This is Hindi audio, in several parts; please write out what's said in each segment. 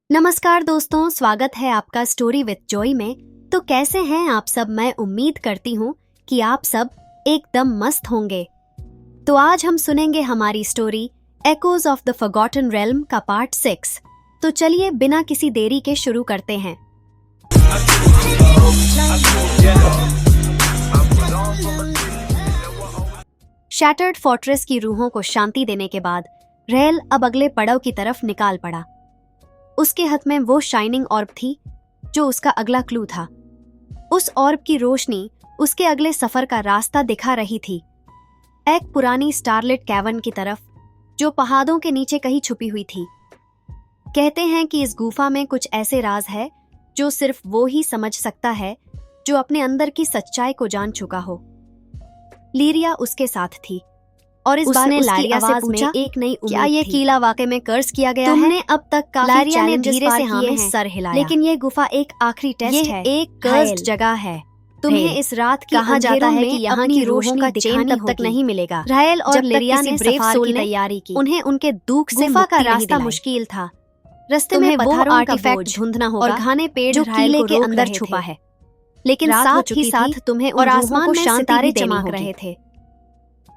नमस्कार दोस्तों, स्वागत है आपका स्टोरी विद जॉय में। तो कैसे हैं आप सब? मैं उम्मीद करती हूँ कि आप सब एकदम मस्त होंगे। तो आज हम सुनेंगे हमारी story echoes of the forgotten realm का पार्ट 6। तो चलिए बिना किसी देरी के शुरू करते हैं। शैटर्ड फोर्ट्रेस की रूहों को शांति देने के बाद रेल अब अगले पड़ाव की तरफ निकाल पड़ा। उसके हाथ में वो शाइनिंग ऑर्ब थी जो उसका अगला क्लू था। उस ऑर्ब की रोशनी उसके अगले सफर का रास्ता दिखा रही थी, एक पुरानी स्टारलिट कैवर्न की तरफ जो पहाड़ों के नीचे कहीं छुपी हुई थी। कहते हैं कि इस गुफा में कुछ ऐसे राज है जो सिर्फ वो ही समझ सकता है जो अपने अंदर की सच्चाई को जान चुका हो। लीरिया उसके साथ थी और इस बार ने लारिया से पूछा, एक नई उम्मीद क्या ये किला वाकई में कर्स किया गया है? तुमने अब तक काफी चैलेंजेस पार किए हैं, सर हिलाया। लेकिन ये गुफा एक आखिरी टेस्ट है, एक कर्स्ड जगह है। तुम्हें इस रात कहा जाता है कि यहाँ की रोशनी का चैन तब तक नहीं मिलेगा। रायल और लिरिया ने ब्रेव सोल की तैयारी की। उन्हें उनके दुख से गुफा का रास्ता मुश्किल था। रास्ते में वो आर्टिफैक्ट ढूंढना होगा और घने पेड़ जो किले के अंदर छुपा है। लेकिन साथ ही साथ तुम्हें और आसमान में सितारे चमक रहे थे।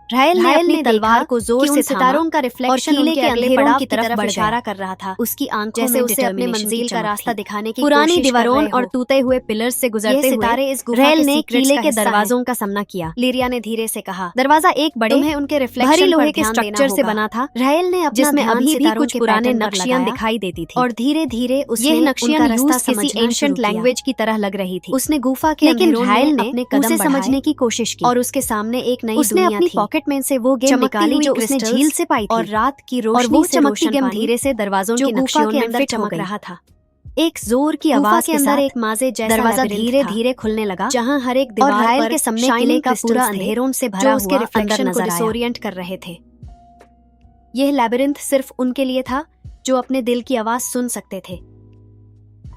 रायल ने अपनी तलवार को जोर से सितारों का रिफ्लेक्शन किले के अगले पड़ाव की तरफ इशारा कर रहा था। उसकी आंखों जैसे उसे अपने मंजिल का रास्ता दिखाने की पुरानी दीवारों और टूटे हुए पिलर्स से गुजरते हुए सितारे इस गुफा के ने किले के दरवाजों का सामना किया। लिरिया ने धीरे से कहा, दरवाजा एक बड़े तुम्हें उनके रिफ्लेक्शन लोहे के स्ट्रक्चर से बना था। रायल ने जिसमें अभी भी कुछ पुराने नक्शियां दिखाई देती थी और धीरे धीरे ये नक्शियां रास्ता किसी एंशिएंट लैंग्वेज की तरह लग रही थी। उसने गुफा के अंदर रायल ने उसे समझने की कोशिश की और उसके सामने एक नई दुनिया थी। पॉकेट में से वो गेम निकाली जो उसने झील से पाई थी और रात की रोशनी से चमकती गेम धीरे से दरवाजों की नक्शियों के अंदर चमक रहा था। एक जोर की आवाज के अंदर एक माजे जैसा दरवाजा धीरे धीरे खुलने लगा, जहां हर एक दीवार पर के सामने किले का पूरा अंधेरों से भरा हुआ रिफ्लेक्शन को डिसोरिएंट कर रहे थे। यह लैबिरिंथ सिर्फ उनके लिए था जो अपने दिल की आवाज सुन सकते थे।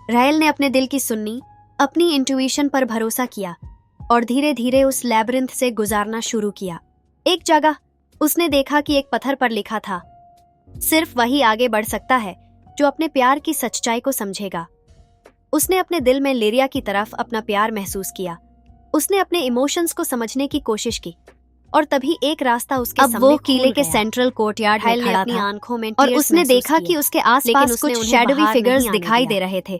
रायल ने अपने दिल की सुननी, अपनी इंट्यूशन पर भरोसा किया और धीरे धीरे उस लैबिरिंथ से गुजारना शुरू किया। एक जगह उसने देखा कि एक पत्थर पर लिखा था, सिर्फ वही आगे बढ़ सकता है जो अपने प्यार की सच्चाई को समझेगा। उसने अपने दिल में लिरिया की तरफ अपना प्यार महसूस किया। उसने अपने इमोशंस को समझने की कोशिश की और तभी एक रास्ता उसके सामने वो किले के सेंट्रल कोर्टयार्ड में खड़ा था आंखों में और उसने देखा कि उसके आसपास कुछ शैडोवी फिगर्स दिखाई दे रहे थे।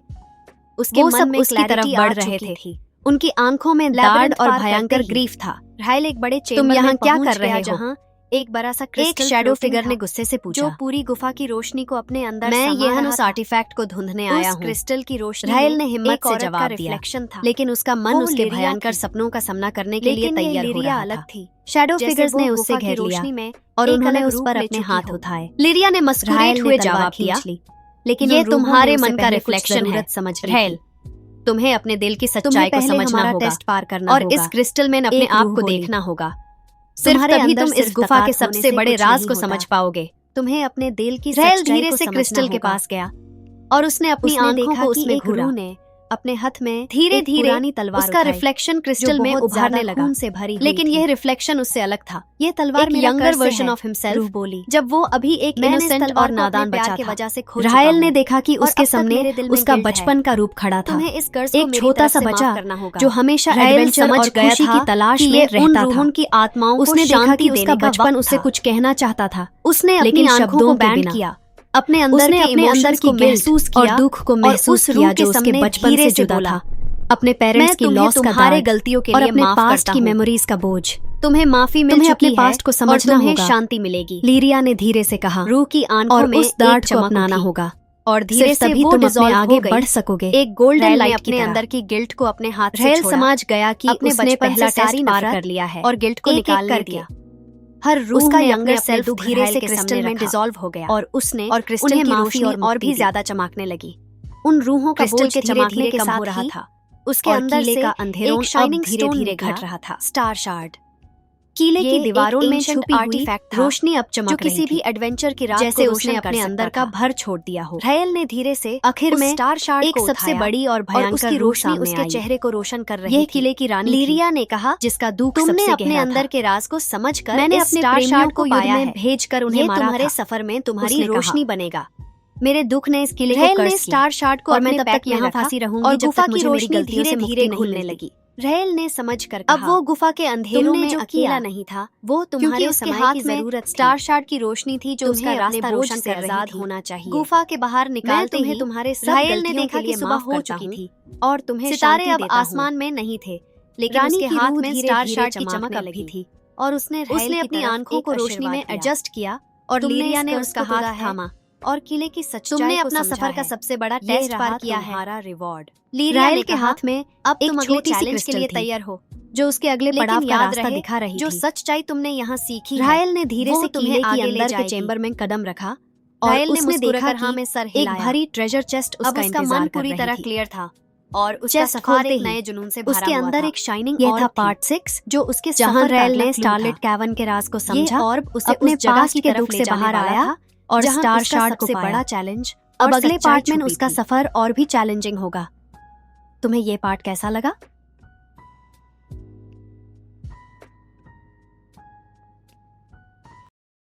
उसके मन में उसकी तरफ बढ़ रहे थे। उनकी आंखों में दर्द और भयंकर ग्रीफ था। रायल एक बड़े चेंबर में यहाँ क्या कर रहे हो? जहाँ एक बड़ा सा एक शैडो फिगर ने गुस्से से पूछा, जो पूरी गुफा की रोशनी को अपने अंदर मैं यह उस आर्टिफैक्ट को ढूंढने आया हूँ। क्रिस्टल की रोशनी रायल ने हिम्मत से जवाब दिया, लेकिन उसका मन उसके भयंकर सपनों का सामना करने के लिए तैयार हो रहा अलग थी। शैडो फिगर्स ने उससे घेर लिया और उन्होंने उस पर अपने हाथ उठाए। लिरिया ने मुस्कुराते हुए जवाब दिया, लेकिन ये तुम्हारे मन का रिफ्लेक्शन है, समझ रायल। तुम्हें अपने दिल की सच्चाई को समझना होगा, टेस्ट पार करना और इस क्रिस्टल में अपने आप को देखना होगा। सिर्फ तभी तुम इस गुफा के सबसे बड़े राज को समझ पाओगे। तुम्हें अपने दिल की सच्चाई को धीरे से क्रिस्टल के पास गया और उसने अपनी आंखों को उसमें घूरा ने अपने हाथ में धीरे धीरे तलवार उसका रिफ्लेक्शन क्रिस्टल में उभरने लगा, से भरी। लेकिन यह रिफ्लेक्शन उससे अलग था। यह तलवार एक यंगर वर्जन ऑफ हिमसेल्फ बोली, जब वो अभी एक इनोसेंट और नादान बच्चा की वजह से रायल ने देखा कि उसके सामने उसका बचपन का रूप खड़ा था। एक छोटा सा बच्चा जो हमेशा एडवेंचर और खुशी की तलाश में रहता था। उनकी आत्माओं उसने देखा कि उसका बचपन उससे कुछ कहना चाहता था। उसने अपनी आंखों को बैंड किया, अपने अंदर की महसूस किया और दुख को महसूस किया जो उसके बचपन से जुड़ा था। अपने पेरेंट्स की लॉस का तुम्हारे गलतियों के लिए अपने पास्ट की मेमोरीज का बोझ। तुम्हें माफी मिल चुकी है, पास्ट को समझना होगा, शांति मिलेगी। लिरिया ने धीरे से कहा, रूह की आंखों में उस दर्द को अपनाना होगा और धीरे से तभी तुम अपने आगे बढ़ सकोगे। एक गोल्डन लाइट अपने अंदर की गिल्ट को अपने हाथ से छोड़ा। समझ गया कि उसने पहला टेस्ट पार कर लिया है और गिल्ट को निकाल दिया। हर रूह उसका यंगर सेल्फ धीरे से क्रिस्टल में डिसॉल्व हो गया और उसने और क्रिस्टल की रोशनी और भी ज्यादा चमकने लगी। उन रूहों का क्रिस्टल के चमकने के साथ हो रहा था। उसके अंदर से अंधेरों एक शाइनिंग स्टोन धीरे घट रहा था, स्टार शार्ड। किले की दीवारों में छुपी आर्टिफैक्ट रोशनी अब चमक रही थी, जो किसी भी एडवेंचर की रात जैसे उसने अपने अंदर का भर छोड़ दिया हो। रायल ने धीरे से आखिर में स्टार शार्ड एक सबसे बड़ी और भयंकर रोशनी उसके चेहरे को रोशन कर रही थी। ये किले की रानी लिरिया ने कहा, जिसका दुख तुमने अपने अंदर के राज को समझकर मैंने अपने स्टार शार्ड को पाया है, भेजकर उन्हें तुम्हारे सफर में तुम्हारी रोशनी बनेगा। मेरे दुख ने इस किले को कर्स किया। स्टार शार्ट को और मैं तब तक यहाँ फांसी रहूंगी और गुफा की रोशनी धीरे धीरे खुलने लगी। रहेल ने समझ कर कहा, अब वो गुफा के अंधेरों में अकेला नहीं था, वो तुम्हारे उसके हाथ में जरूरत स्टार शार्ट की रोशनी थी जो उसका रास्ता रोशन से आजाद होना चाहिए। गुफा के बाहर निकालते ही तुम्हारे रहेल ने देखा कि सुबह हो चुकी थी और तुम्हें सितारे अब आसमान में नहीं थे, लेकिन उसके हाथ में स्टार शार्ट की चमक अब भी थी और उसने अपनी आंखों को रोशनी में एडजस्ट किया और लीरिया ने उसका हाथ थामा और किले की सच्चाई तुमने अपना सफर का सबसे बड़ा टेस्ट पार किया है, हमारा रिवॉर्ड। लीरिया के हाथ में अब तुम अगले चैलेंज के लिए तैयार हो जो उसके अगले पड़ाव का रास्ता दिखा रही जो सच्चाई तुमने यहाँ सीखी। रायल ने धीरे से किले के अंदर के चेंबर में कदम रखा और उसने देखा कि में सर हिलाया। एक भारी ट्रेजर चेस्ट उसका मन पूरी तरह क्लियर था और उसका सफर एक नए जुनून से भरा हुआ था। उसके अंदर एक शाइनिंग ये था पार्ट 6 जो उसके जहां रायल ने स्टारलाइट कैवर्न के राज को समझा और उसे अपने जगह की तरफ से बाहर आया और स्टार शार्ट को बड़ा चैलेंज। अब अगले पार्ट में उसका सफर और भी चैलेंजिंग होगा। तुम्हें ये पार्ट कैसा लगा?